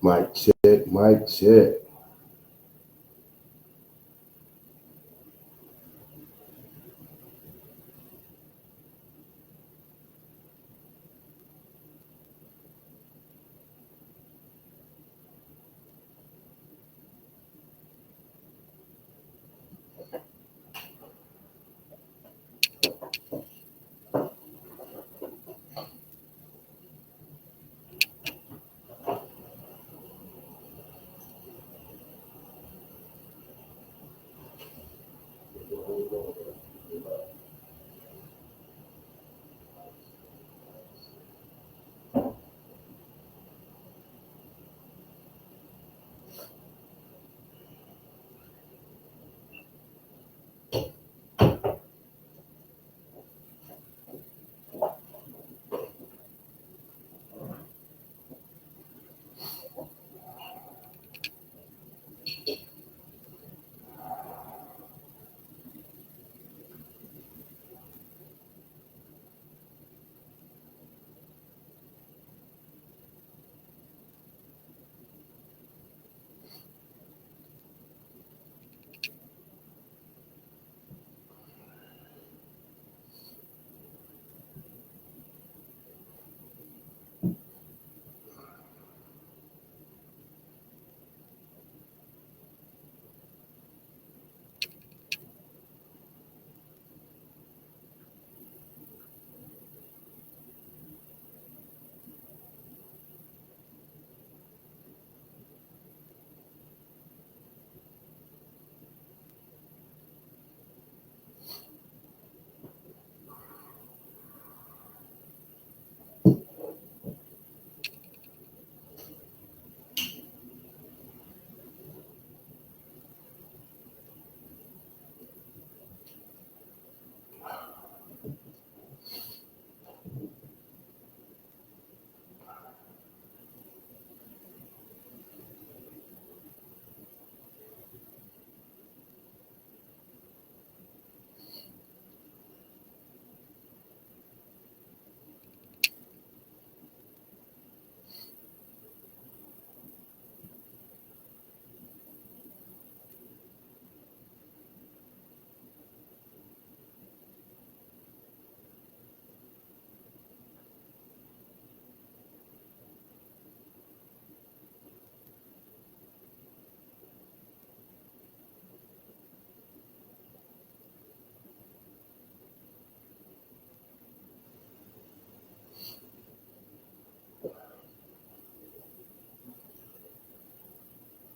Mic check, mic check.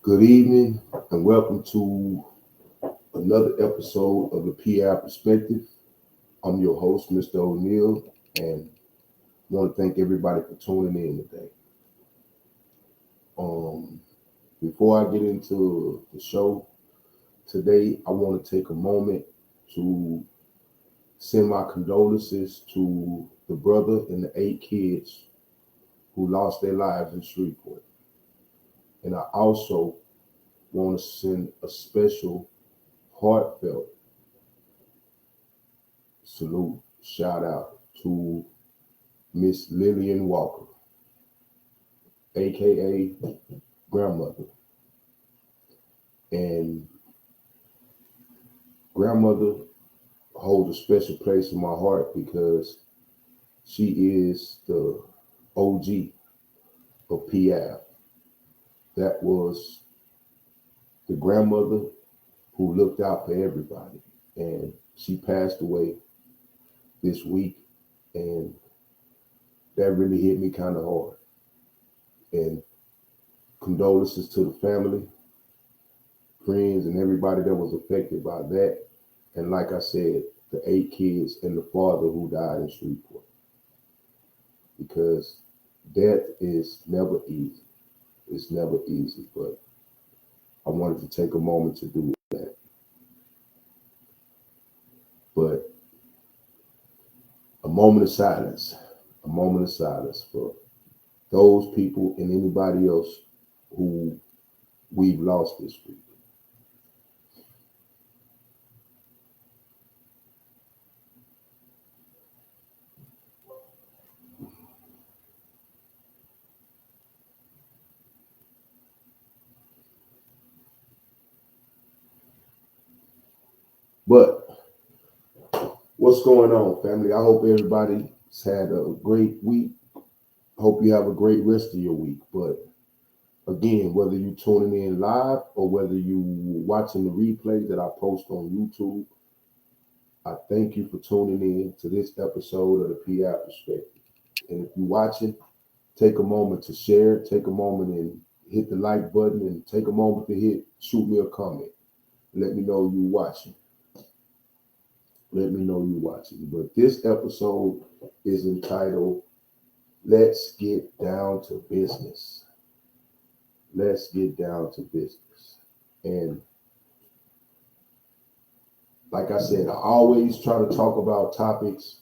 Good evening and welcome to another episode of the P-Ave Perspective. I'm your host, Mr. O'Neill, and I want to thank everybody for tuning in today. Before I get into the show today, I want to take a moment to send my condolences to the brother and the 8 kids who lost their lives in Shreveport. And I also want to send a special, heartfelt salute, shout out to Miss Lillian Walker, aka grandmother. And grandmother holds a special place in my heart because she is the OG of P-Ave. That was the grandmother who looked out for everybody. And she passed away this week, and that really hit me kind of hard. And condolences to the family, friends, and everybody that was affected by that. And like I said, the 8 kids and the father who died in Shreveport. Because death is never easy. It's never easy, but I wanted to take a moment to do that. But a moment of silence for those people and anybody else who we've lost this week. But what's going on, family? I hope everybody's had a great week. Hope you have a great rest of your week. But again, whether you tuning in live or whether you watching the replay that I post on YouTube, I thank you for tuning in to this episode of the P-Ave Perspective. And if you're watching, take a moment to share, take a moment and hit the like button, and take a moment to shoot me a comment. Let me know you watching. Let me know you watching. But this episode is entitled, Let's Get Down to Business. Let's get down to business. And like I said, I always try to talk about topics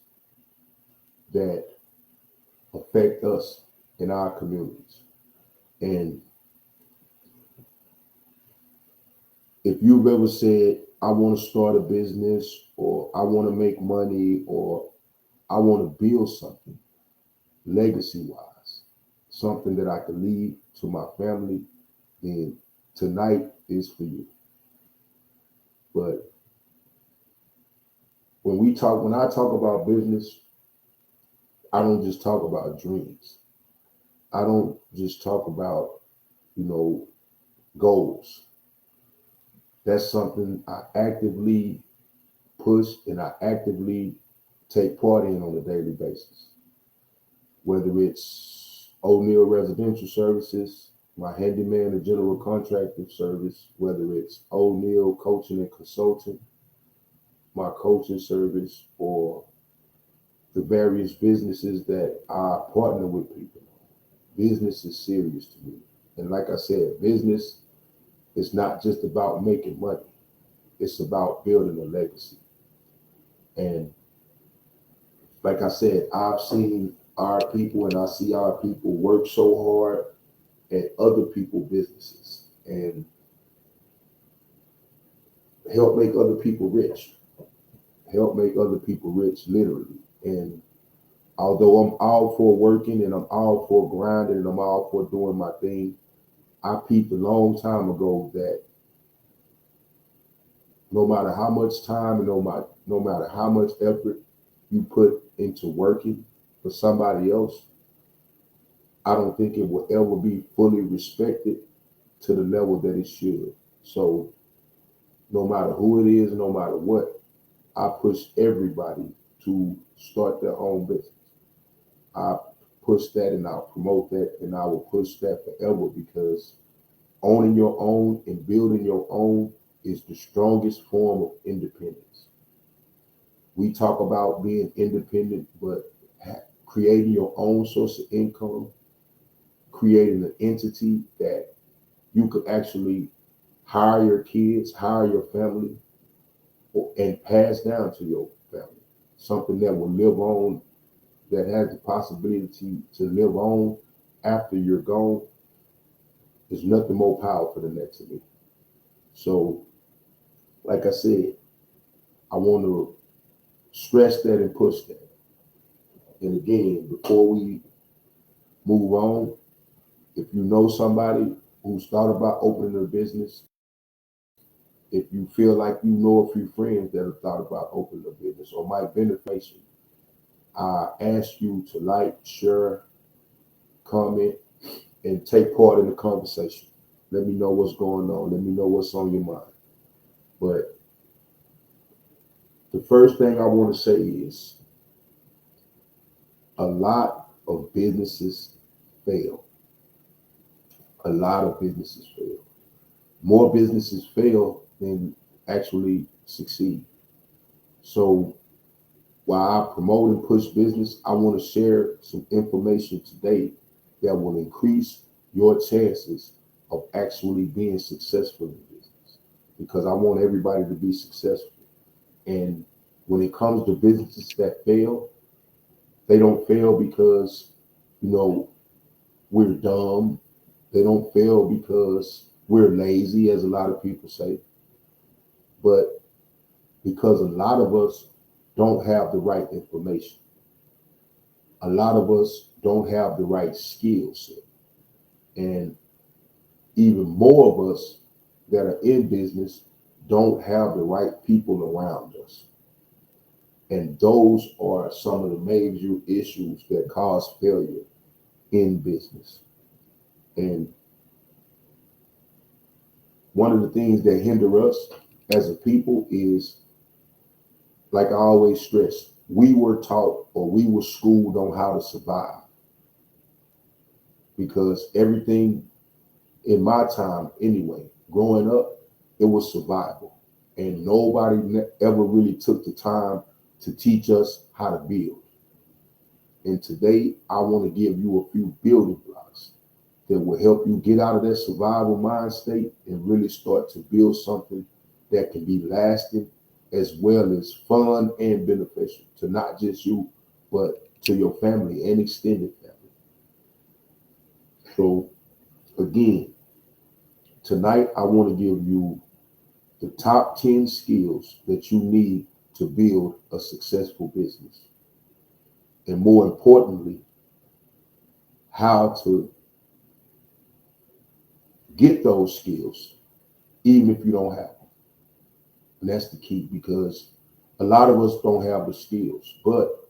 that affect us in our communities. And if you've ever said, I want to start a business, or I want to make money, or I want to build something legacy wise, something that I can leave to my family, then tonight is for you. But when I talk about business, I don't just talk about dreams. I don't just talk about, goals. That's something I actively push and I actively take part in on a daily basis. Whether it's O'Neill Residential Services, my handyman and general contracting service, whether it's O'Neill Coaching and Consulting, my coaching service, or the various businesses that I partner with people. Business is serious to me. And like I said, business is not just about making money. It's about building a legacy. And like I said, I've seen our people and I see our people work so hard at other people's businesses and help make other people rich. Help make other people rich, literally. And although I'm all for working and I'm all for grinding and I'm all for doing my thing, I peeped a long time ago that no matter how much time and no matter how much effort you put into working for somebody else, I don't think it will ever be fully respected to the level that it should. So no matter who it is, no matter what, I push everybody to start their own business. I push that and I'll promote that and I will push that forever, because owning your own and building your own is the strongest form of independence. We talk about being independent, but creating your own source of income, creating an entity that you could actually hire your kids, hire your family, and pass down to your family. Something that will live on, that has the possibility to live on after you're gone, is nothing more powerful than that to me. So, like I said, I want to stress that and push that. And again, before we move on, if you know somebody who's thought about opening a business, if you feel like you know a few friends that have thought about opening a business or might benefit, I ask you to like, share, comment, and take part in the conversation. Let me know what's going on. Let me know what's on your mind. But the first thing I want to say is a lot of businesses fail. A lot of businesses fail. More businesses fail than actually succeed. So while I promote and push business, I want to share some information today that will increase your chances of actually being successful in business, because I want everybody to be successful. And when it comes to businesses that fail, they don't fail because, we're dumb. They don't fail because we're lazy, as a lot of people say, but because a lot of us don't have the right information. A lot of us don't have the right skill set. And even more of us that are in business don't have the right people around us. And those are some of the major issues that cause failure in business. And one of the things that hinder us as a people is, like I always stress, we were taught or we were schooled on how to survive. Because everything in my time, anyway, growing up, it was survival. And nobody ever really took the time to teach us how to build. And today, I want to give you a few building blocks that will help you get out of that survival mind state and really start to build something that can be lasting as well as fun and beneficial to not just you, but to your family and extended family. So again, tonight I want to give you the top 10 skills that you need to build a successful business. And more importantly, how to get those skills, even if you don't have them. And that's the key, because a lot of us don't have the skills, but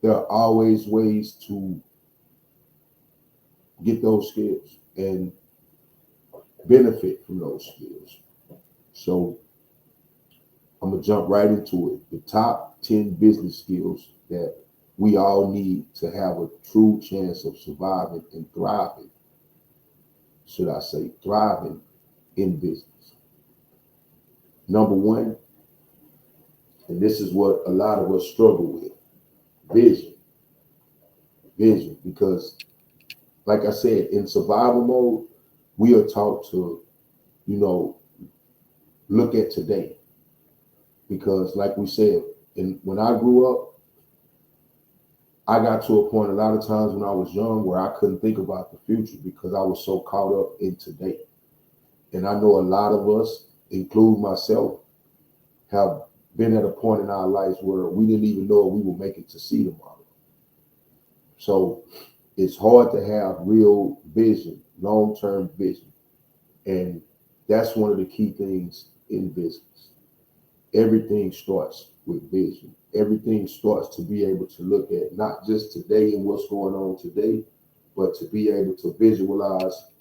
there are always ways to get those skills and benefit from those skills. So I'm going to jump right into it. The top 10 business skills that we all need to have a true chance of surviving and thriving, should I say, thriving in business. Number one, and this is what a lot of us struggle with, vision. Vision, because like I said, in survival mode, we are taught to, look at today. Because like we said, when I grew up, I got to a point a lot of times when I was young where I couldn't think about the future because I was so caught up in today. And I know a lot of us, including myself, have been at a point in our lives where we didn't even know we would make it to see tomorrow. So it's hard to have real vision, long-term vision. And that's one of the key things in business. Everything starts with vision. Everything starts to be able to look at not just today and what's going on today, but to be able to visualize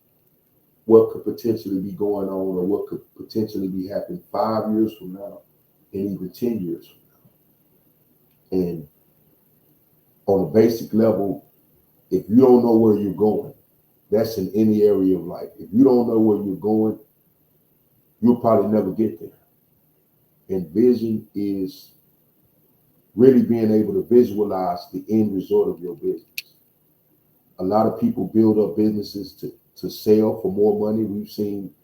what could potentially be going on or what could potentially be happening 5 years from now and even 10 years from now. And on a basic level, if you don't know where you're going, that's in any area of life. If you don't know where you're going, you'll probably never get there. And vision is really being able to visualize the end result of your business. A lot of people build up businesses to sell for more money. We've seen,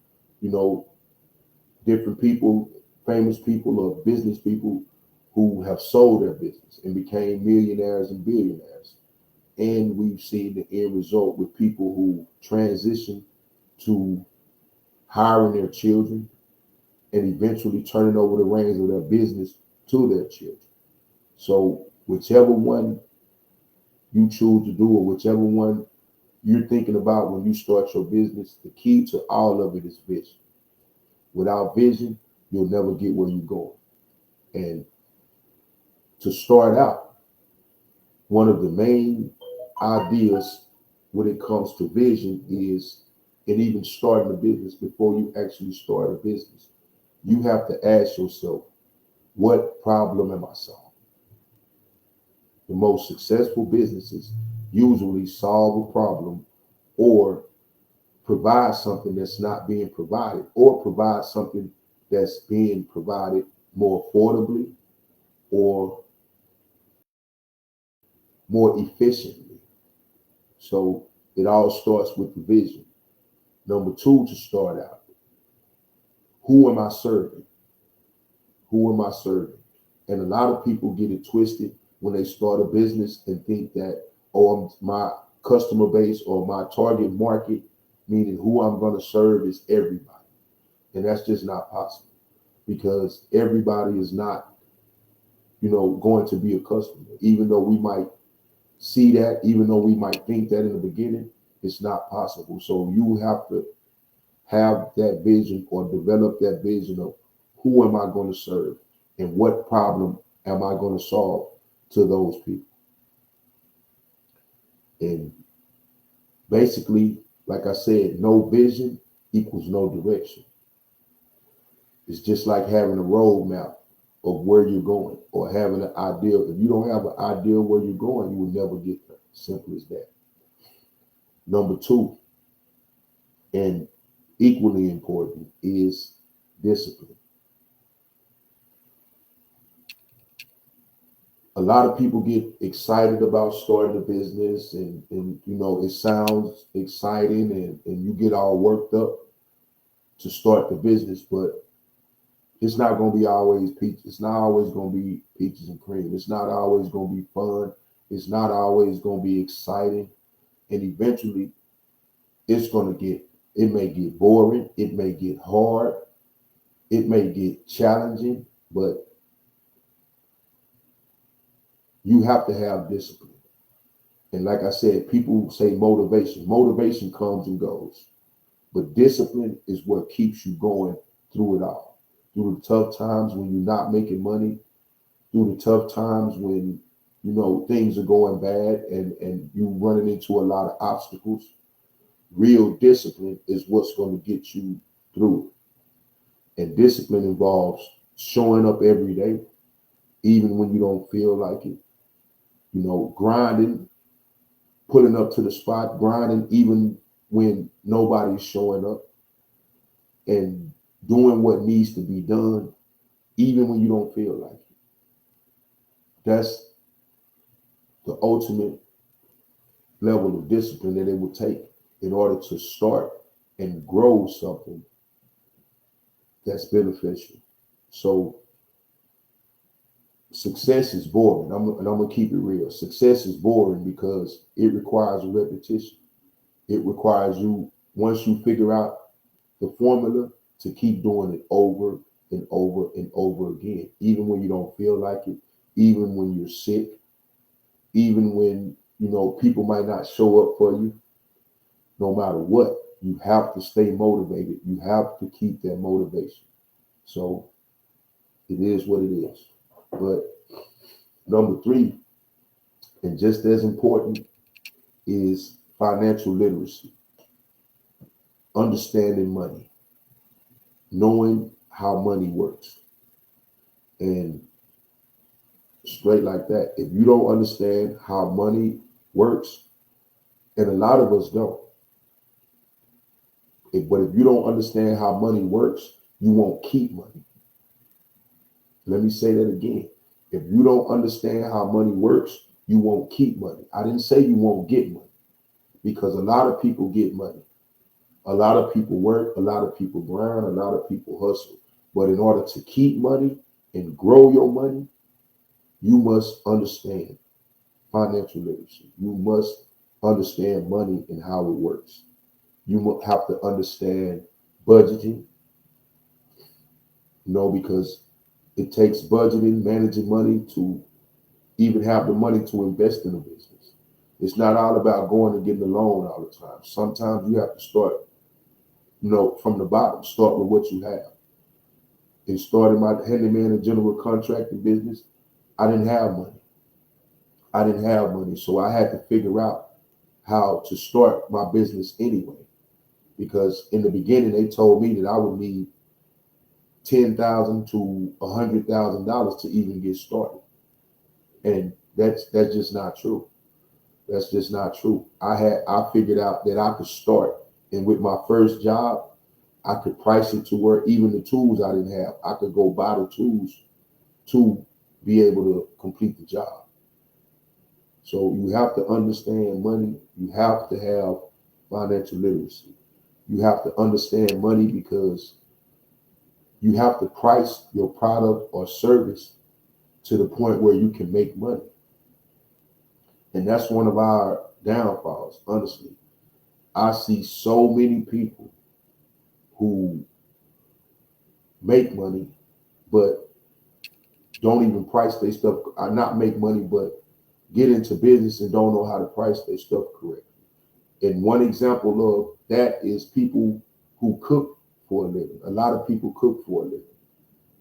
different people, famous people or business people who have sold their business and became millionaires and billionaires. And we've seen the end result with people who transition to hiring their children and eventually turning over the reins of their business to their children. So whichever one you choose to do or whichever one you're thinking about when you start your business, the key to all of it is vision. Without vision, you'll never get where you're going. And to start out, one of the main ideas when it comes to vision is, and even starting a business, before you actually start a business, you have to ask yourself, what problem am I solving? The most successful businesses usually solve a problem or provide something that's not being provided, or provide something that's being provided more affordably or more efficiently. So it all starts with the vision. Number two, to start out, who am I serving? Who am I serving? And a lot of people get it twisted when they start a business and think that, my customer base or my target market, meaning who I'm going to serve, is everybody. And that's just not possible, because everybody is not, going to be a customer. Even though we might see that, even though we might think that in the beginning, it's not possible. So you have to have that vision or develop that vision of who am I going to serve? And what problem am I going to solve to those people? And basically, like I said, no vision equals no direction. It's just like having a roadmap of where you're going or having an idea. If you don't have an idea where you're going, you will never get there. Simple as that. Number two, and equally important, is discipline. A lot of people get excited about starting a business and you know, it sounds exciting and you get all worked up to start the business, but it's not going to be always peaches. It's not always going to be peaches and cream. It's not always going to be fun. It's not always going to be exciting. And eventually it may get boring. It may get hard. It may get challenging, but you have to have discipline. And like I said, people say motivation. Motivation comes and goes, but discipline is what keeps you going through it all. Through the tough times when you're not making money, through the tough times when, you know, things are going bad and you running into a lot of obstacles. Real discipline is what's going to get you through it. And discipline involves showing up every day, even when you don't feel like it. You know, grinding, pulling up to the spot, grinding even when nobody's showing up, and doing what needs to be done, even when you don't feel like it. That's the ultimate level of discipline that it will take in order to start and grow something that's beneficial. So success is boring. I'm going to keep it real. Success is boring because it requires repetition. It requires you, once you figure out the formula, to keep doing it over and over and over again, even when you don't feel like it, even when you're sick, even when, you know, people might not show up for you. No matter what, you have to stay motivated. You have to keep that motivation. So it is what it is. But number three, and just as important, is financial literacy. Understanding money, knowing how money works. And straight like that, if you don't understand how money works, and a lot of us don't, but if you don't understand how money works, you won't keep money. Let me say that again. If you don't understand how money works, you won't keep money. I didn't say you won't get money, because a lot of people get money. A lot of people work, a lot of people grind, a lot of people hustle. But in order to keep money and grow your money, you must understand financial literacy. You must understand money and how it works. You have to understand budgeting, you know, because it takes budgeting, managing money to even have the money to invest in a business. It's not all about going and getting a loan all the time. Sometimes you have to start, you know, from the bottom, start with what you have. In starting my handyman and general contracting business, I didn't have money. So I had to figure out how to start my business anyway. Because in the beginning, they told me that I would need $10,000 to $100,000 to even get started. And that's just not true. That's just not true. I figured out that I could start, and with my first job, I could price it to where even the tools I didn't have, I could go buy the tools to be able to complete the job. So you have to understand money. You have to have financial literacy. You have to understand money because you have to price your product or service to the point where you can make money. And that's one of our downfalls, honestly. I see so many people who make money, but don't even price their stuff, not make money, but get into business and don't know how to price their stuff correctly. And one example of that is people who cook for a living. A lot of people cook for a living.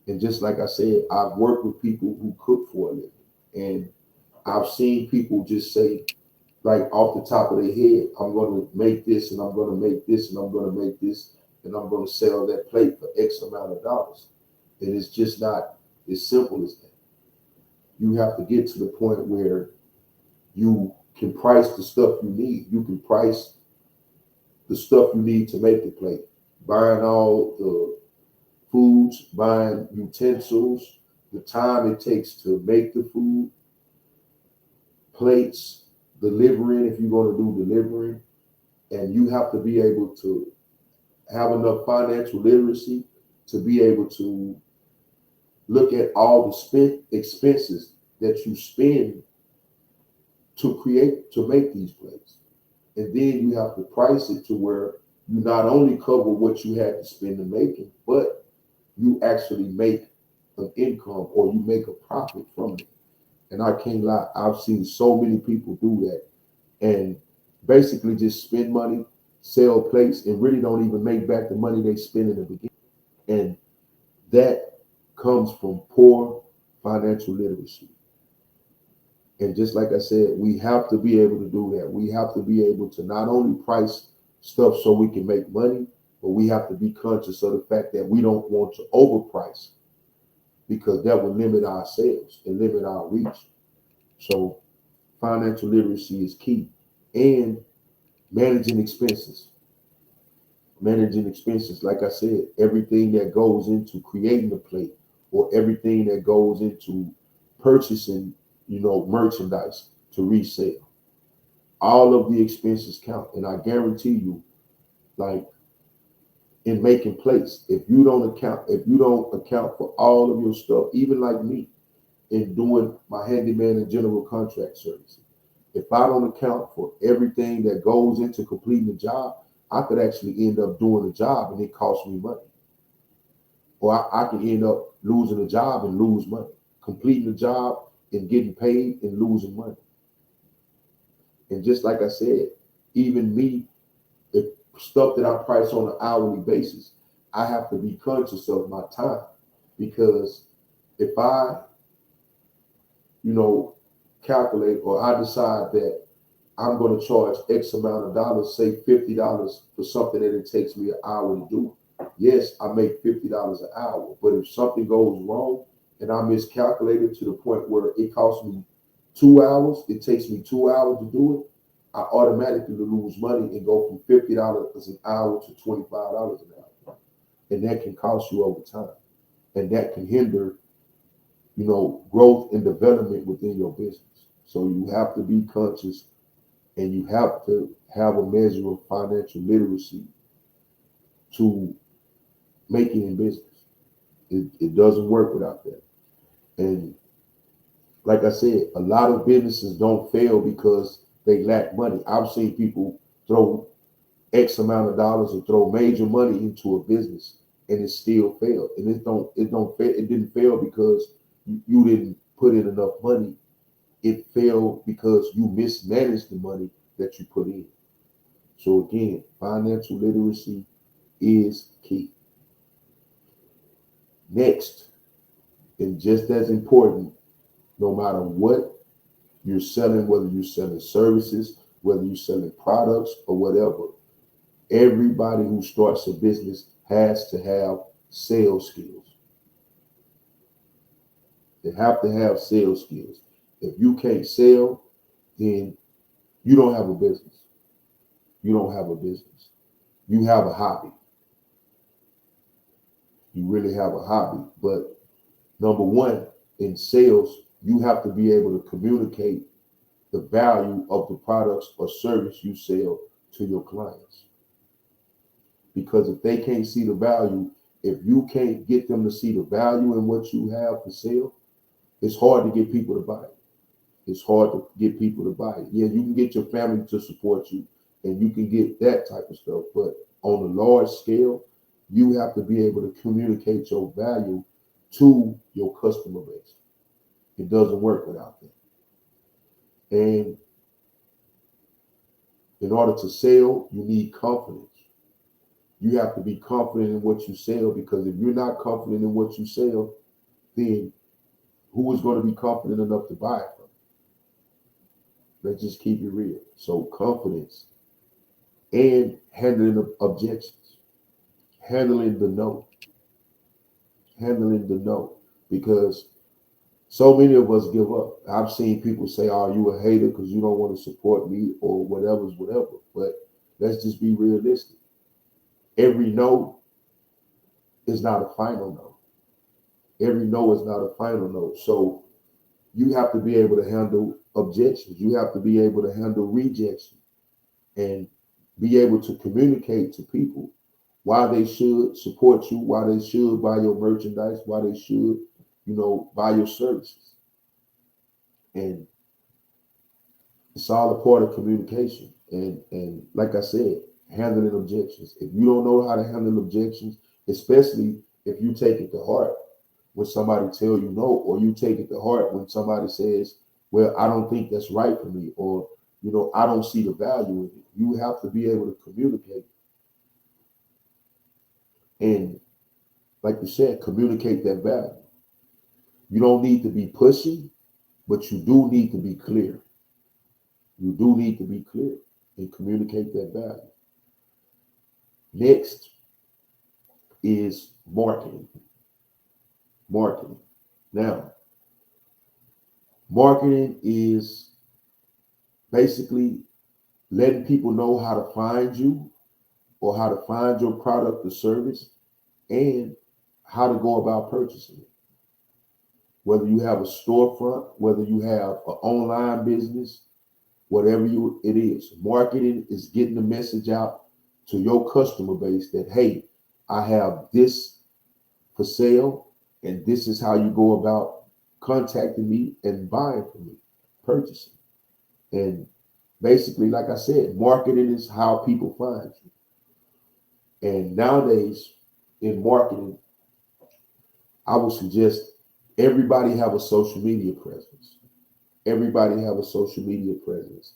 And just like I said, I've worked with people who cook for a living. And I've seen people just say, like off the top of their head, I'm going to make this and I'm going to make this and I'm going to make this and I'm going to sell that plate for X amount of dollars. And it's just not as simple as that. You have to get to the point where you can price the stuff you need. You can price the stuff you need to make the plate. Buying all the foods, buying utensils, the time it takes to make the food, plates, delivering if you're going to do delivering. And you have to be able to have enough financial literacy to be able to look at all the expenses that you spend to make these plates. And then you have to price it to where you not only cover what you had to spend to make it, but you actually make an income or you make a profit from it. And I can't lie, I've seen so many people do that and basically just spend money, sell plates, and really don't even make back the money they spent in the beginning. And that comes from poor financial literacy. And just like I said, we have to be able to do that. We have to be able to not only price stuff so we can make money, but we have to be conscious of the fact that we don't want to overprice because that will limit our sales and limit our reach. So financial literacy is key. And managing expenses. Managing expenses, like I said, everything that goes into creating a plate or everything that goes into purchasing, merchandise to resell. All of the expenses count. And I guarantee you, like in making plates, if you don't account for all of your stuff, even like me in doing my handyman and general contract services, if I don't account for everything that goes into completing the job, I could actually end up doing a job and it costs me money. Or I can end up losing a job and lose money. Completing the job and getting paid and losing money. And just like I said, even me, if stuff that I price on an hourly basis, I have to be conscious of my time. Because if I, calculate or I decide that I'm going to charge X amount of dollars, say $50 for something that it takes me an hour to do. Yes, I make $50 an hour, but if something goes wrong and I miscalculated to the point where it costs me 2 hours, it takes me 2 hours to do it, I automatically lose money and go from $50 an hour to $25 an hour. And that can cost you over time. And that can hinder, growth and development within your business. So you have to be conscious and you have to have a measure of financial literacy to make it in business. It doesn't work without that. And like I said, a lot of businesses don't fail because they lack money. I've seen people throw X amount of dollars or throw major money into a business and it still failed. And it didn't fail because you didn't put in enough money. It failed because you mismanaged the money that you put in. So again, financial literacy is key. Next, and just as important, no matter what you're selling, whether you're selling services, whether you're selling products or whatever, everybody who starts a business has to have sales skills. They have to have sales skills. If you can't sell, then you don't have a business. You don't have a business. You have a hobby. You really have a hobby. But number one, in sales, you have to be able to communicate the value of the products or service you sell to your clients. Because if they can't see the value, if you can't get them to see the value in what you have to sell, it's hard to get people to buy it. It's hard to get people to buy it. Yeah, you can get your family to support you and you can get that type of stuff. But on a large scale, you have to be able to communicate your value to your customer base. It doesn't work without that. And in order to sell, you need confidence. you have to be confident in what you sell, because if you're not confident in what you sell, then who is going to be confident enough to buy it from you? Let's just keep it real. So confidence and handling of objections, handling the no, because so many of us give up. I've seen people say, "Oh, you a hater because you don't want to support me," or whatever's whatever. But let's just be realistic. Every no is not a final no. Every no is not a final no. So you have to be able to handle objections. You have to be able to handle rejection and be able to communicate to people why they should support you, why they should buy your merchandise, why they should, buy your services. And it's all a part of communication. And like I said, handling objections. If you don't know how to handle objections, especially if you take it to heart when somebody tell you no, or you take it to heart when somebody says, well, I don't think that's right for me, or I don't see the value in it. You have to be able to communicate. And like you said, communicate that value. You don't need to be pushing, but you do need to be clear. You do need to be clear and communicate that value. Next is marketing. Marketing. Now, marketing is basically letting people know how to find you, or how to find your product or service, and how to go about purchasing it. Whether you have a storefront, whether you have an online business, whatever it is, marketing is getting the message out to your customer base that, hey, I have this for sale, and this is how you go about contacting me and buying from me, purchasing. And basically, like I said, marketing is how people find you. And nowadays in marketing, I would suggest everybody have a social media presence. Everybody have a social media presence.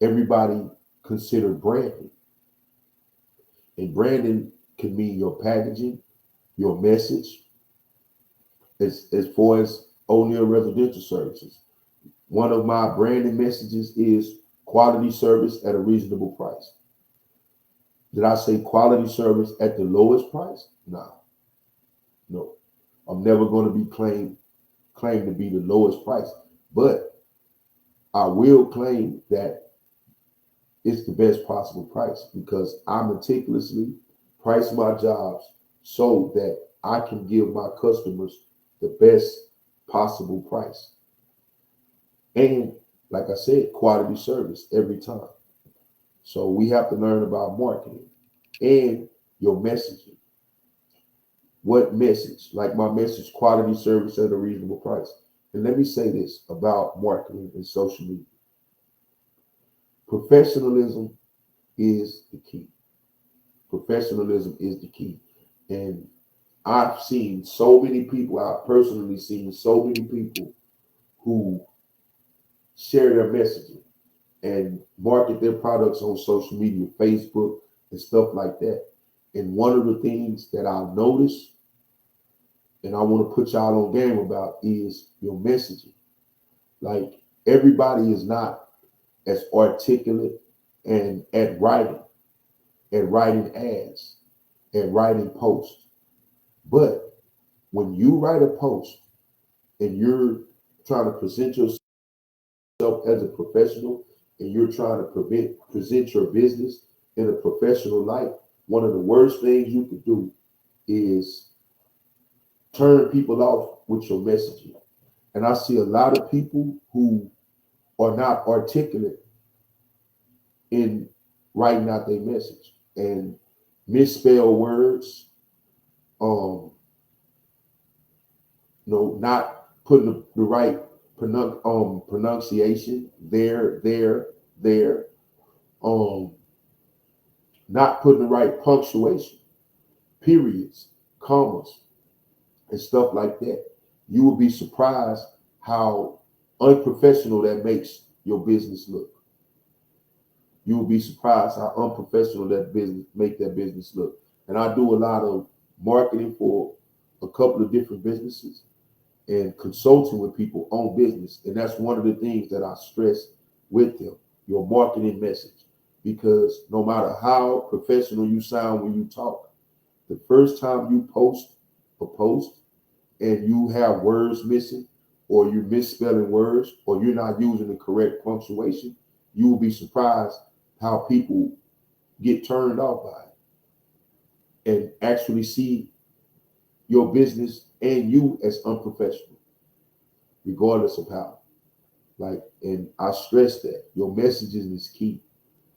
Everybody consider branding. And branding can mean your packaging, your message. As far as O'Neill Residential Services, one of my branding messages is quality service at a reasonable price. Did I say quality service at the lowest price? No. I'm never going to be claim to be the lowest price, but I will claim that it's the best possible price, because I meticulously price my jobs so that I can give my customers the best possible price. And like I said, quality service every time. So we have to learn about marketing and your messaging. What message? Like my message, quality service at a reasonable price. And let me say this about marketing and social media. Professionalism is the key. Professionalism is the key. And I've seen so many people, I've personally seen so many people who share their messaging and market their products on social media, Facebook and stuff like that. And one of the things that I've noticed, and I want to put y'all on game about, is your messaging. Like, everybody is not as articulate and at writing ads, at writing posts. But when you write a post and you're trying to present yourself as a professional, and you're trying to present your business in a professional light, one of the worst things you could do is turn people off with your messaging. And I see a lot of people who are not articulate in writing out their message and misspell words, not putting the right pronunciation there, not putting the right punctuation, periods, commas, and stuff like that. You will be surprised how unprofessional that makes your business look. you will be surprised how unprofessional that business make that business look. And I do a lot of marketing for a couple of different businesses and consulting with people on business. And that's one of the things that I stress with them, your marketing message. Because no matter how professional you sound when you talk, the first time you post a post and you have words missing, or you're misspelling words, or you're not using the correct punctuation, you will be surprised how people get turned off by it and actually see your business and you as unprofessional, regardless of how. Like, and I stress that your messaging is key.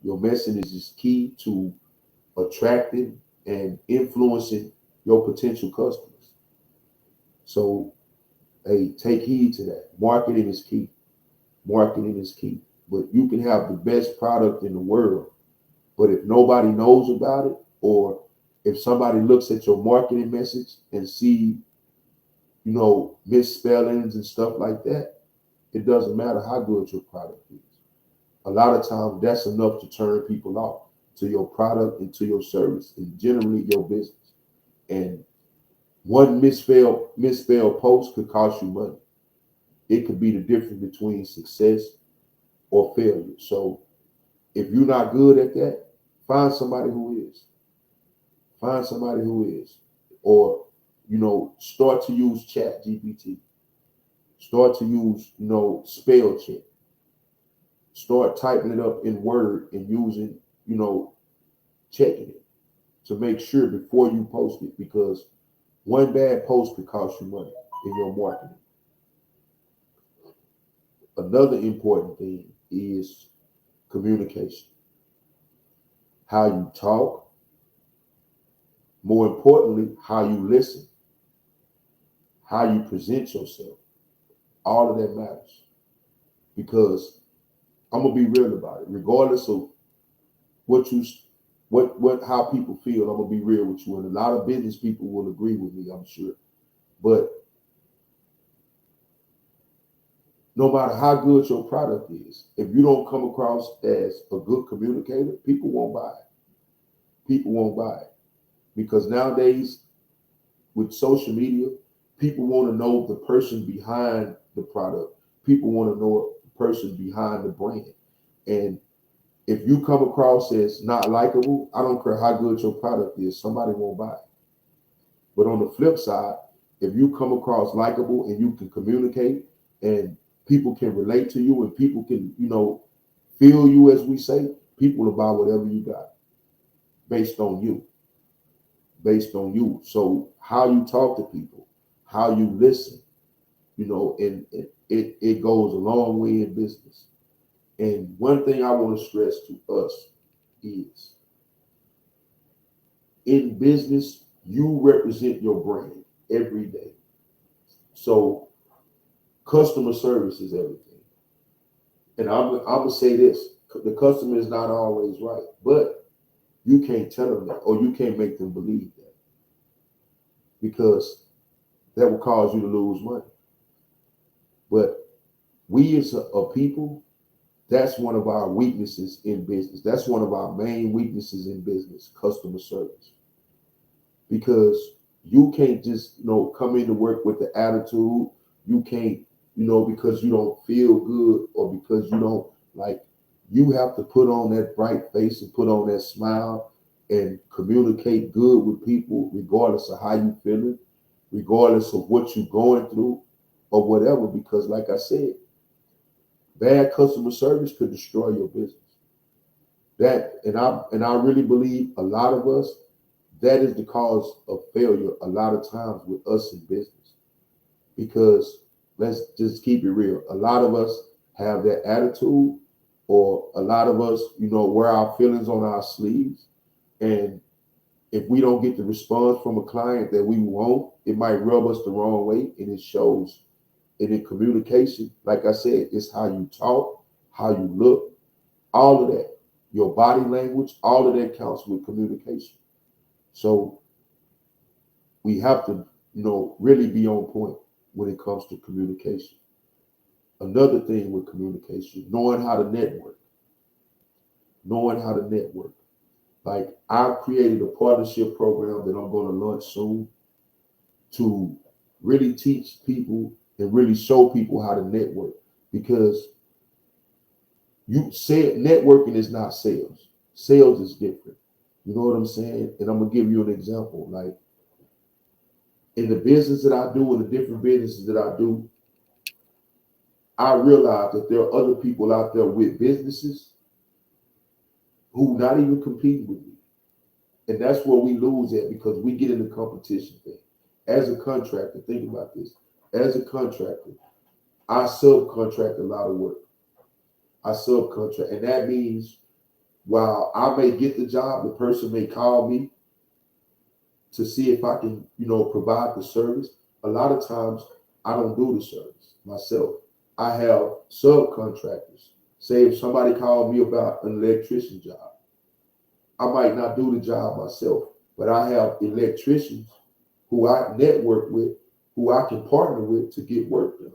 Your message is key to attracting and influencing your potential customers. So, hey, take heed to that. Marketing is key. Marketing is key. But you can have the best product in the world, but if nobody knows about it, or if somebody looks at your marketing message and see, misspellings and stuff like that, it doesn't matter how good your product is. A lot of times that's enough to turn people off to your product and to your service and generally your business. And one misspelled post could cost you money. It could be the difference between success or failure. So if you're not good at that, find somebody who is. Find somebody who is. Or, start to use Chat GPT. Start to use, spell check. Start typing it up in Word and using, checking it to make sure before you post it, because one bad post could cost you money in your marketing. Another important thing is communication. How you talk. More importantly, how you listen. How you present yourself. All of that matters. Because I'm gonna be real about it. Regardless of how people feel, I'm gonna be real with you. And a lot of business people will agree with me, I'm sure. But no matter how good your product is, if you don't come across as a good communicator, people won't buy it. People won't buy it. Because nowadays, with social media, people want to know the person behind the product. People want to know the person behind the brand. And if you come across as not likable, I don't care how good your product is, somebody won't buy it. But on the flip side, if you come across likable and you can communicate and people can relate to you and people can, feel you, as we say, people will buy whatever you got based on you. Based on you. So how you talk to people, how you listen, and it goes a long way in business. And one thing I want to stress to us is, in business, you represent your brand every day. So customer service is everything. And I'm going to say this, the customer is not always right, but you can't tell them that, or you can't make them believe that, because that will cause you to lose money. But we as a people, that's one of our weaknesses in business. That's one of our main weaknesses in business, customer service. Because you can't just, come into work with the attitude. You can't, because you don't feel good or because you don't you have to put on that bright face and put on that smile and communicate good with people, regardless of how you feeling, regardless of what you're going through or whatever. Because like I said, bad customer service could destroy your business. And I really believe a lot of us, that is the cause of failure a lot of times with us in business. Because let's just keep it real. A lot of us have that attitude, or a lot of us, wear our feelings on our sleeves. And if we don't get the response from a client that we want, it might rub us the wrong way, and it shows. And in communication, like I said, it's how you talk, how you look, all of that, your body language, all of that counts with communication. So we have to, really be on point when it comes to communication. Another thing with communication, knowing how to network. knowing how to network. Like I've created a partnership program that I'm going to launch soon to really teach people and really show people how to network, because you said networking is not sales. Sales is different. You know what I'm saying? And I'm gonna give you an example. Like in the business that I do, in the different businesses that I do, I realize that there are other people out there with businesses who not even competing with me. And that's where we lose at, because we get in the competition thing. As a contractor, think about this. As a contractor, I subcontract a lot of work. I subcontract, and that means while I may get the job, the person may call me to see if I can, provide the service. A lot of times I don't do the service myself. I have subcontractors. Say if somebody called me about an electrician job, I might not do the job myself, but I have electricians who I network with, who I can partner with to get work done.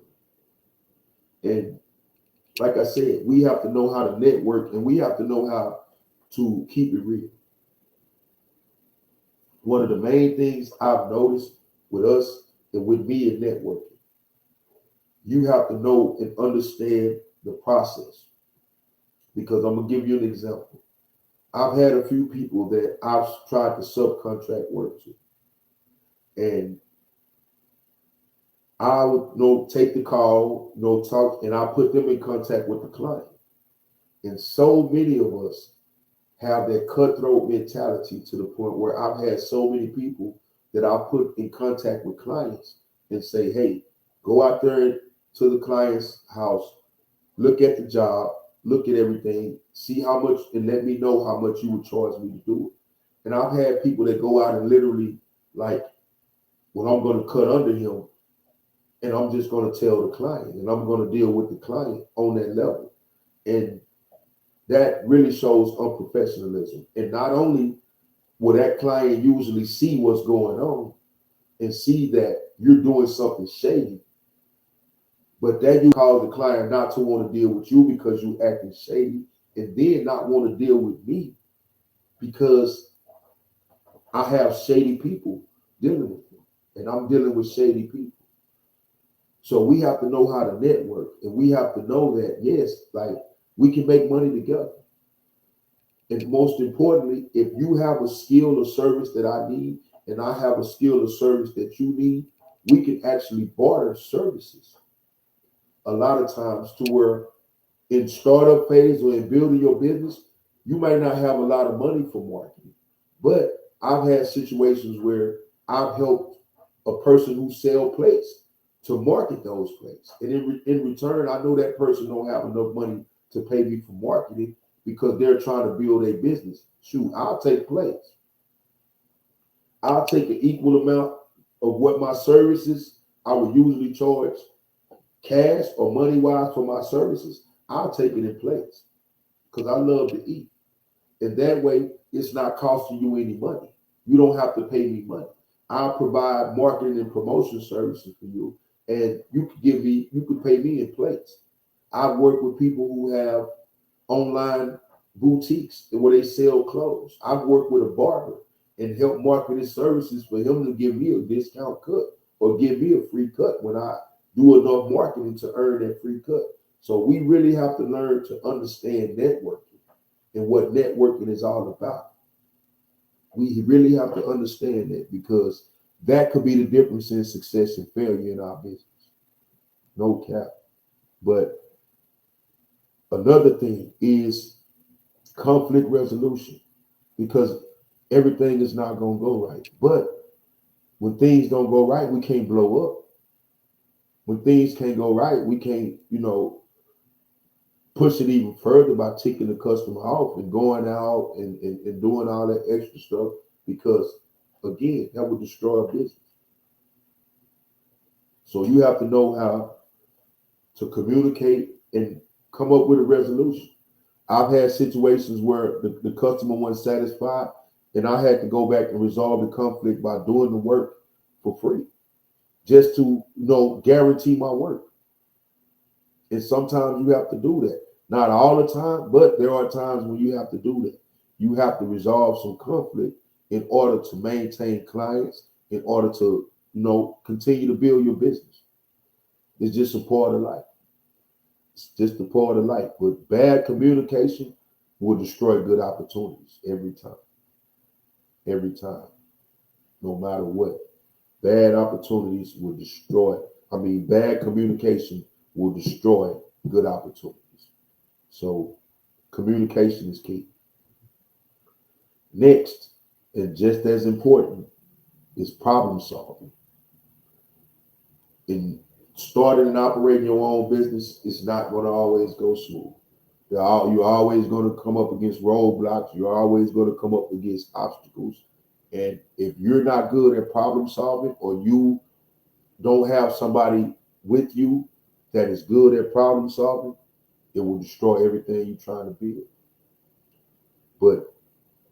And like I said, we have to know how to network, and we have to know how to keep it real. One of the main things I've noticed with us and with me in networking, you have to know and understand the process. Because I'm going to give you an example. I've had a few people that I've tried to subcontract work to. And I would take the call, talk, and I put them in contact with the client. And so many of us have that cutthroat mentality to the point where I've had so many people that I put in contact with clients and say, hey, go out there to the client's house, look at the job, look at everything, see how much, and let me know how much you would charge me to do it. And I've had people that go out and literally, like, when I'm going to cut under him, and I'm just going to tell the client, and I'm going to deal with the client on that level. And that really shows unprofessionalism. And not only will that client usually see what's going on and see that you're doing something shady, but that you cause the client not to want to deal with you because you acting shady, and then not want to deal with me because I have shady people dealing with me, and I'm dealing with shady people. So we have to know how to network, and we have to know that, yes, like we can make money together. And most importantly, if you have a skill or service that I need, and I have a skill or service that you need, we can actually barter services. A lot of times to where in startup phase or in building your business, you might not have a lot of money for marketing. But I've had situations where I've helped a person who sell plates to market those plates. And in return, I know that person don't have enough money to pay me for marketing because they're trying to build a business. Shoot, I'll take plates. I'll take an equal amount of what my services I would usually charge cash or money wise for my services. I'll take it in plates because I love to eat. And that way, it's not costing you any money. You don't have to pay me money. I'll provide marketing and promotion services for you, and you could pay me in plates. I've worked with people who have online boutiques where they sell clothes. I've worked with a barber and helped market his services for him to give me a discount cut or give me a free cut when I do enough marketing to earn that free cut. So we really have to learn to understand networking and what networking is all about. We really have to understand that, because that could be the difference in success and failure in our business. No cap. But another thing is conflict resolution, because everything is not going to go right. But when things don't go right, we can't blow up. When things can't go right, we can't, push it even further by ticking the customer off and going out and doing all that extra stuff, because, again, that would destroy a business. So you have to know how to communicate and come up with a resolution. I've had situations where the customer wasn't satisfied, and I had to go back and resolve the conflict by doing the work for free, just to guarantee my work. And sometimes you have to do that. Not all the time, but there are times when you have to do that. You have to resolve some conflict in order to maintain clients, in order to, continue to build your business. It's just a part of life. It's just a part of life. But bad communication will destroy good opportunities every time. Every time. No matter what. Bad opportunities will destroy. Bad communication will destroy good opportunities. So communication is key. Next, and just as important, is problem solving. In starting and operating your own business, it's not going to always go smooth. You're always going to come up against roadblocks. You're always going to come up against obstacles. And if you're not good at problem solving, or you don't have somebody with you that is good at problem solving, it will destroy everything you're trying to build. But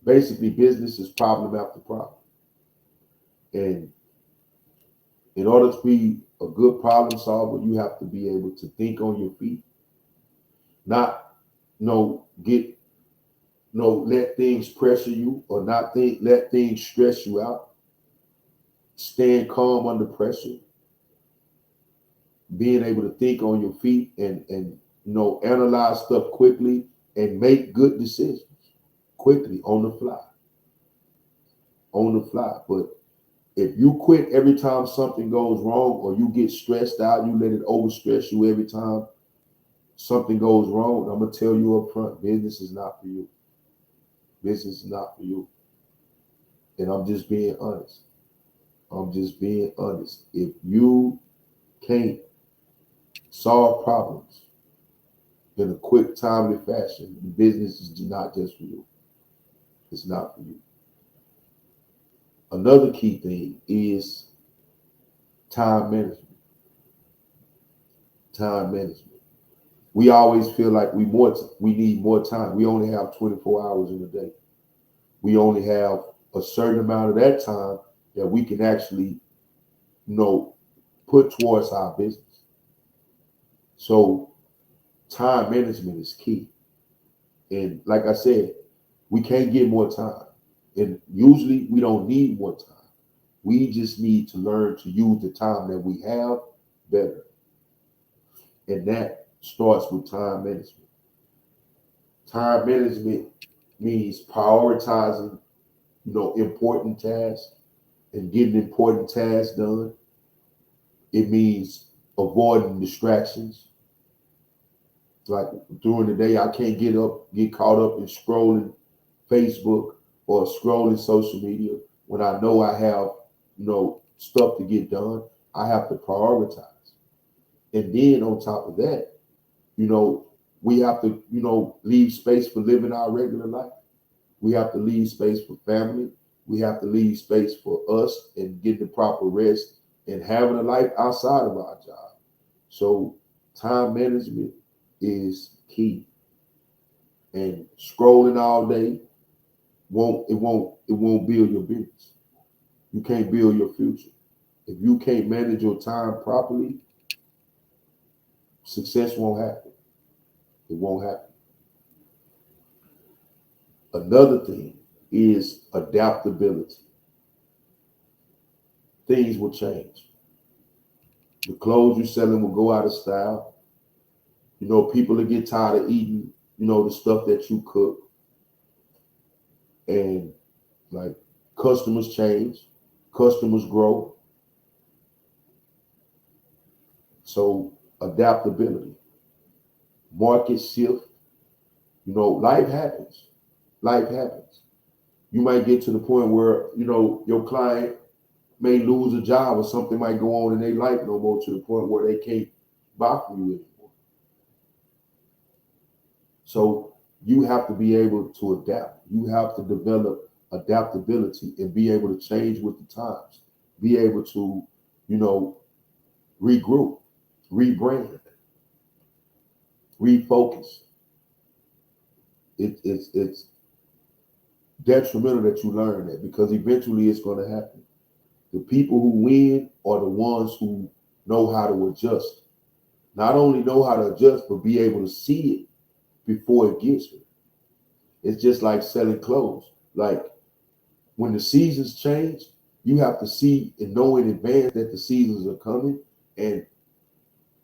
basically, business is problem after problem. And in order to be a good problem solver, you have to be able to think on your feet, not let things pressure you, or let things stress you out. Stand calm under pressure. Being able to think on your feet and analyze stuff quickly and make good decisions quickly on the fly. But if you quit every time something goes wrong, or you get stressed out, you let it overstress you every time something goes wrong, I'm going to tell you up front, business is not for you. Business is not for you. And I'm just being honest. If you can't solve problems in a quick, timely fashion, business is not just for you. It's not for you. Another key thing is time management. Time management. We always feel like we need more time. We only have 24 hours in a day. We only have a certain amount of that time that we can actually, put towards our business. So time management is key. And like I said, we can't get more time. And usually we don't need more time. We just need to learn to use the time that we have better. And that starts with time management. Time management means prioritizing, important tasks and getting important tasks done. It means avoiding distractions. Like during the day, I can't get caught up in scrolling Facebook or scrolling social media when I know I have, stuff to get done. I have to prioritize. And then on top of that, we have to, leave space for living our regular life. We have to leave space for family. We have to leave space for us and get the proper rest and having a life outside of our job. So time management is key. And scrolling all day won't build your business. You can't build your future. If you can't manage your time properly, success won't happen. It won't happen. Another thing is adaptability. Things will change. The clothes you're selling will go out of style. People will get tired of eating, the stuff that you cook. And like customers change, customers grow. So adaptability, market shift, life happens. Life happens. You might get to the point where, your client may lose a job, or something might go on in their life no more, to the point where they can't buy from you anymore. So you have to be able to adapt. You have to develop adaptability and be able to change with the times. Be able to, regroup, rebrand, refocus. It's detrimental that you learn that, because eventually it's going to happen. The people who win are the ones who know how to adjust. Not only know how to adjust, but be able to see it before it gets here. It's just like selling clothes. Like when the seasons change, you have to see and know in advance that the seasons are coming and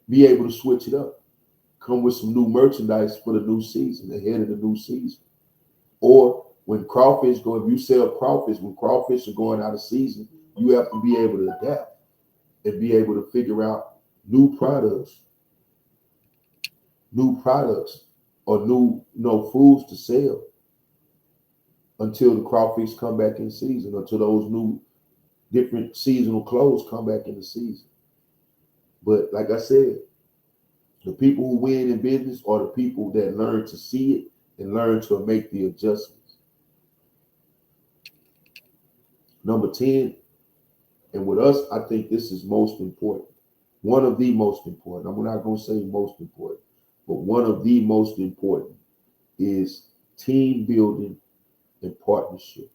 be able to switch it up. Come with some new merchandise for the new season, ahead of the new season. Or when crawfish go, if you sell crawfish, when crawfish are going out of season, you have to be able to adapt and be able to figure out new products, or new, foods to sell until the crawfish come back in season, until those new different seasonal clothes come back in the season. But like I said, the people who win in business are the people that learn to see it and learn to make the adjustments. Number 10, and with us, I think this is most important. One of the most important. I'm not going to say most important, but one of the most important is team building and partnership.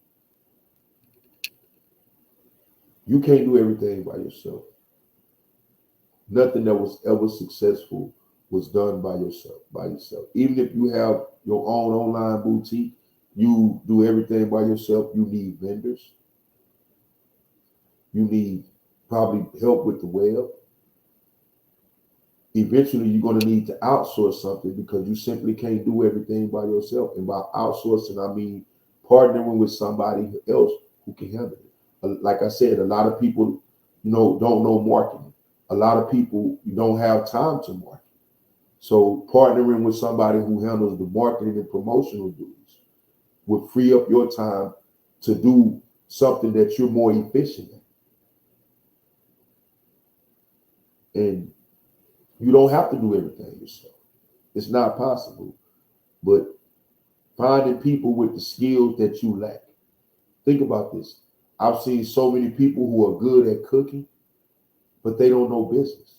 You can't do everything by yourself. Nothing that was ever successful was done by yourself. Even if you have your own online boutique, you do everything by yourself. You need vendors. You need probably help with the web. Eventually, you're going to need to outsource something because you simply can't do everything by yourself. And by outsourcing, I mean partnering with somebody else who can handle it. Like I said, a lot of people, don't know marketing. A lot of people don't have time to market. So partnering with somebody who handles the marketing and promotional duties will free up your time to do something that you're more efficient in. And you don't have to do everything yourself. It's not possible. But finding people with the skills that you lack. Think about this. I've seen so many people who are good at cooking, but they don't know business.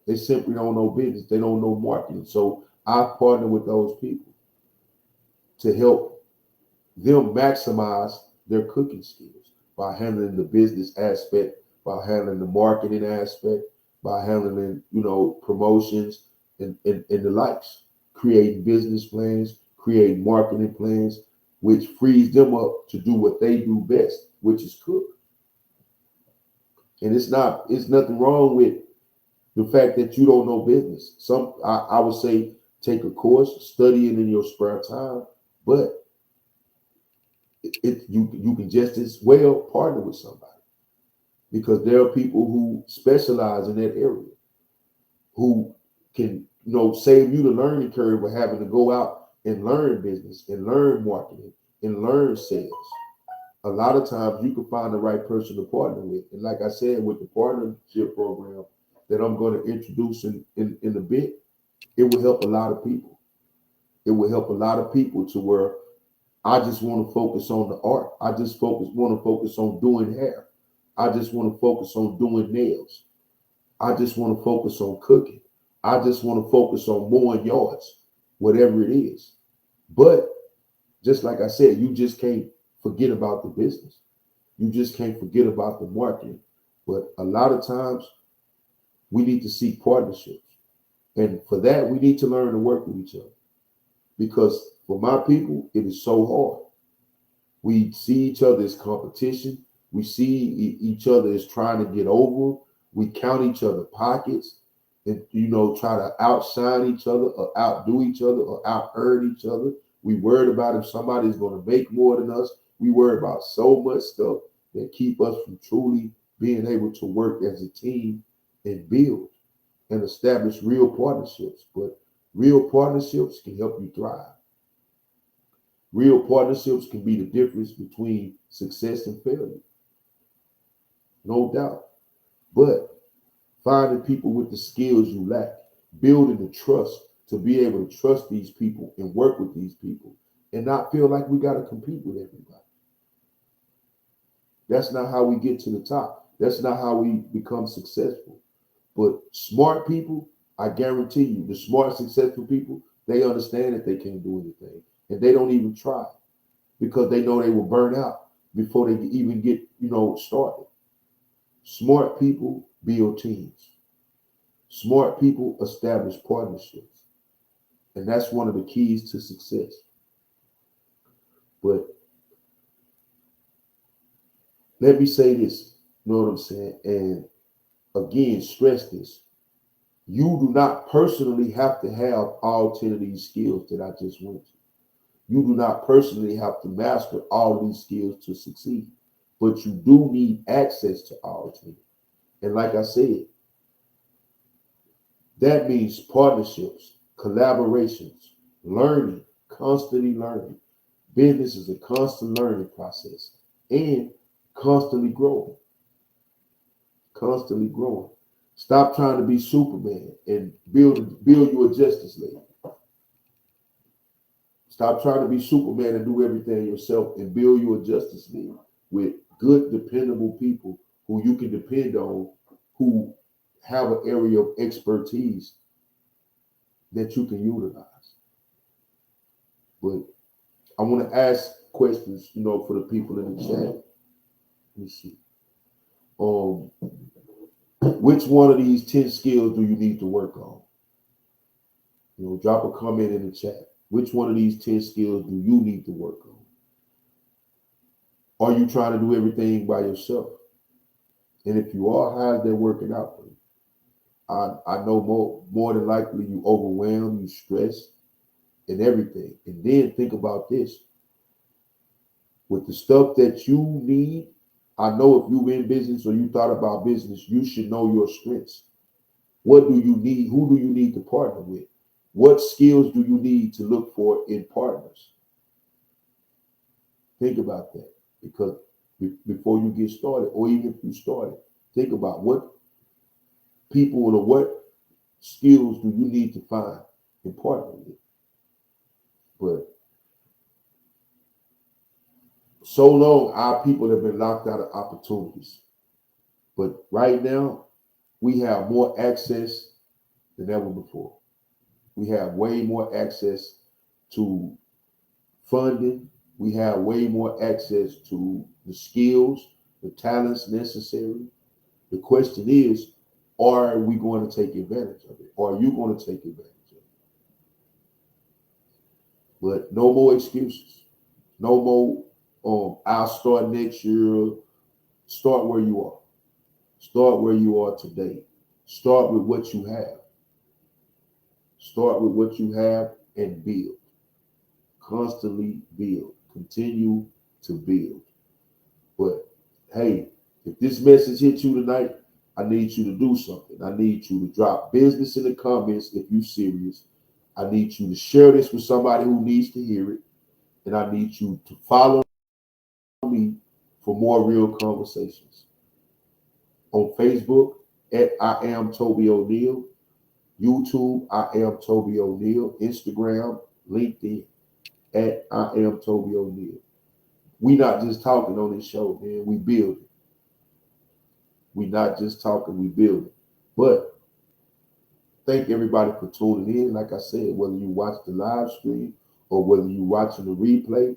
They simply don't know business. They don't know marketing. So I partner with those people to help them maximize their cooking skills by handling the business aspect, by handling the marketing aspect, by handling, promotions and the likes, creating business plans, creating marketing plans, which frees them up to do what they do best, which is cook. And it's nothing wrong with the fact that you don't know business. I would say take a course, study it in your spare time, but you can just as well partner with somebody because there are people who specialize in that area who can save you the learning curve of having to go out and learn business and learn marketing and learn sales. A lot of times you can find the right person to partner with. And like I said, with the partnership program that I'm going to introduce in a bit, it will help a lot of people. It will help a lot of people to where I just want to focus on the art. I just want to focus on doing hair. I just want to focus on doing nails. I just want to focus on cooking. I just want to focus on mowing yards, whatever it is. But just like I said, you just can't forget about the business. You just can't forget about the marketing. But a lot of times we need to seek partnerships. And for that, we need to learn to work with each other. Because for my people, it is so hard. We see each other as competition. We see each other as trying to get over. We count each other's pockets and, try to outshine each other or outdo each other or out-earn each other. We worried about if somebody's going to make more than us. We worry about so much stuff that keep us from truly being able to work as a team and build and establish real partnerships. But real partnerships can help you thrive. Real partnerships can be the difference between success and failure. No doubt. But finding people with the skills you lack, building the trust to be able to trust these people and work with these people and not feel like we got to compete with everybody. That's not how we get to the top. That's not how we become successful. But smart people, I guarantee you, the smart, successful people, they understand that they can't do anything. And they don't even try because they know they will burn out before they even get, started. Smart people build teams. Smart people establish partnerships. And that's one of the keys to success. But let me say this, you know what I'm saying? And again, stress this. You do not personally have to have all 10 of these skills that I just went to. You do not personally have to master all of these skills to succeed, but you do need access to all 10. And like I said, that means partnerships, collaborations, learning, constantly learning. Business is a constant learning process and constantly growing, constantly growing. Stop trying to be Superman and build you a Justice League. Stop trying to be Superman and do everything yourself and build you a Justice League with good, dependable people who you can depend on, who have an area of expertise that you can utilize. But I want to ask questions, for the people in the chat. Let me see. Which one of these 10 skills do you need to work on? Drop a comment in the chat. Which one of these 10 skills do you need to work on? Are you trying to do everything by yourself? And if you are, how's that working out for you? I know more than likely you overwhelmed, you stressed, and everything. And then think about this. With the stuff that you need, I know if you're in business or you thought about business, you should know your strengths. What do you need? Who do you need to partner with? What skills do you need to look for in partners? Think about that, because before you get started, or even if you started, think about what people or what skills do you need to find and partner with. But so long, our people have been locked out of opportunities. But right now, we have more access than ever before. We have way more access to funding. We have way more access to the skills, the talents necessary. The question is, are we going to take advantage of it? Are you going to take advantage of it? But no more excuses. No more, I'll start next year. Start where you are. Start where you are today. Start with what you have. Start with what you have and build. Constantly build. Continue to build. But hey, if this message hit you tonight, I need you to do something. I need you to drop business in the comments if you're serious. I need you to share this with somebody who needs to hear it. And I need you to follow me for more real conversations. On Facebook, at I am Toby O'Neal. YouTube, I am Toby O'Neal. Instagram, LinkedIn, at I am Toby O'Neal. We not just talking on this show, man. We build it. We not just talking, we build it. But thank everybody for tuning in. Like I said, whether you watch the live stream or whether you watching the replay,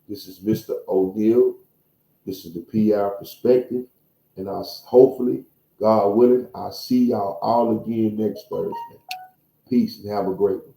this is Mr. O'Neal. This is the P-Ave perspective. And hopefully, God willing, I'll see y'all all again next Thursday. Peace and have a great one.